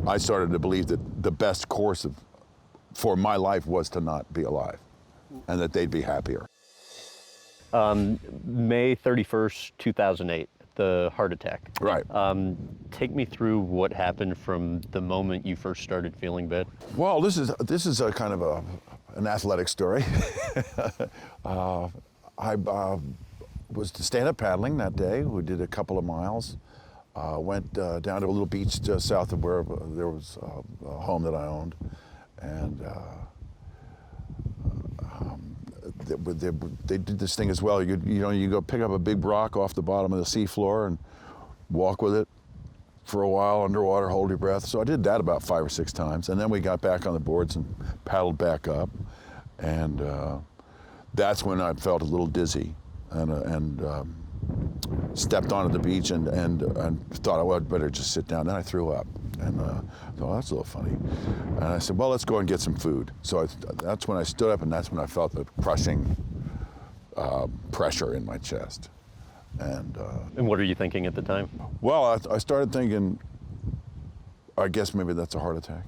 I started to believe that the best course for my life was to not be alive, and that they'd be happier. May 31st, 2008, the heart attack. Right. Take me through what happened from the moment you first started feeling bad. Well, this is a kind of an athletic story. I was stand-up paddling that day. We did a couple of miles. Went down to a little beach just south of where there was a home that I owned, and they did this thing as well. You go pick up a big rock off the bottom of the seafloor and walk with it for a while underwater, hold your breath. So I did that about 5 or 6 times, and then we got back on the boards and paddled back up, and that's when I felt a little dizzy, and stepped onto the beach and thought, oh, I'd better just sit down. Then I threw up, and thought, that's a little funny. And I said, well, let's go and get some food. So that's when I stood up, and that's when I felt the crushing pressure in my chest. And what are you thinking at the time? Well, I started thinking, I guess maybe that's a heart attack.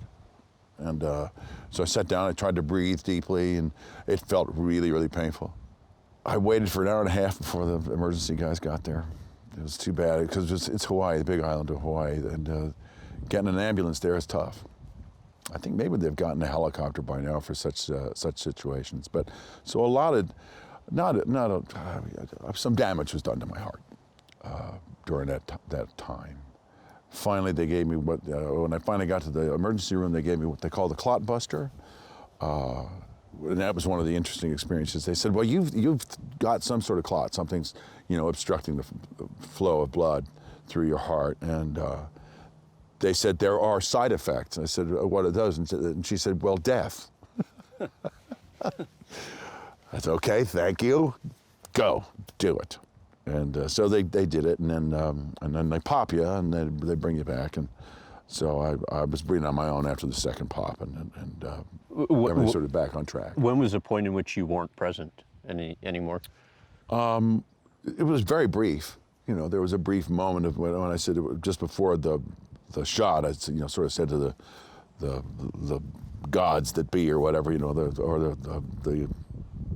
And so I sat down, I tried to breathe deeply, and it felt really, really painful. I waited for an hour and a half before the emergency guys got there. It was too bad, because it's Hawaii, the big island of Hawaii, and getting an ambulance there is tough. I think maybe they've gotten a helicopter by now for such situations. But so a lot of, some damage was done to my heart during that time. Finally, they gave me when I finally got to the emergency room, they gave me what they call the clot buster. And that was one of the interesting experiences. They said, well, you've got some sort of clot, something's obstructing the flow of blood through your heart. And they said, there are side effects. And I said, what are those? And she said, well, death. That's okay, thank you. Go, do it. And so they did it, and then they pop you, and they bring you back. And so I was breathing on my own after the second pop, and everything sort of back on track. When was the point in which you weren't present anymore? It was very brief. There was a brief moment of when I said, just before the shot, I sort of said to the gods that be, or whatever, the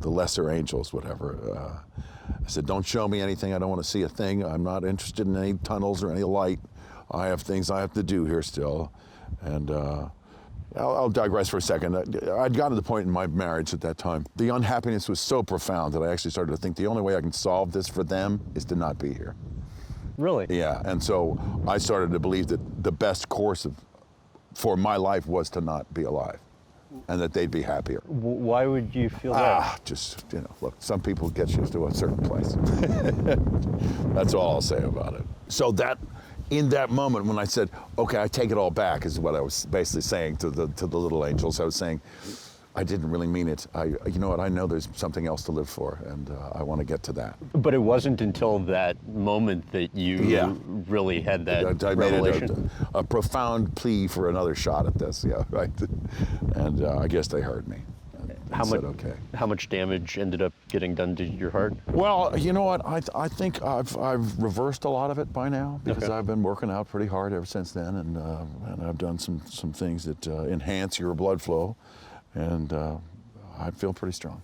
lesser angels, whatever. I said, don't show me anything. I don't want to see a thing. I'm not interested in any tunnels or any light. I have things I have to do here still. And I'll digress for a second. I'd gotten to the point in my marriage at that time. The unhappiness was so profound that I actually started to think the only way I can solve this for them is to not be here. Really? Yeah, and so I started to believe that the best course for my life was to not be alive, and that they'd be happier. Why would you feel that? Just, look, some people get you to a certain place. That's all I'll say about it. So in that moment when I said, okay, I take it all back, is what I was basically saying to the little angels. I was saying, I didn't really mean it. You know what, I know there's something else to live for, and I want to get to that. But it wasn't until that moment that you really had that revelation? I made a profound plea for another shot at this, yeah, right? And I guess they heard me. How much damage ended up getting done to your heart? Well, you know what? I think I've reversed a lot of it by now, because I've been working out pretty hard ever since then, and I've done some things that enhance your blood flow, and I feel pretty strong.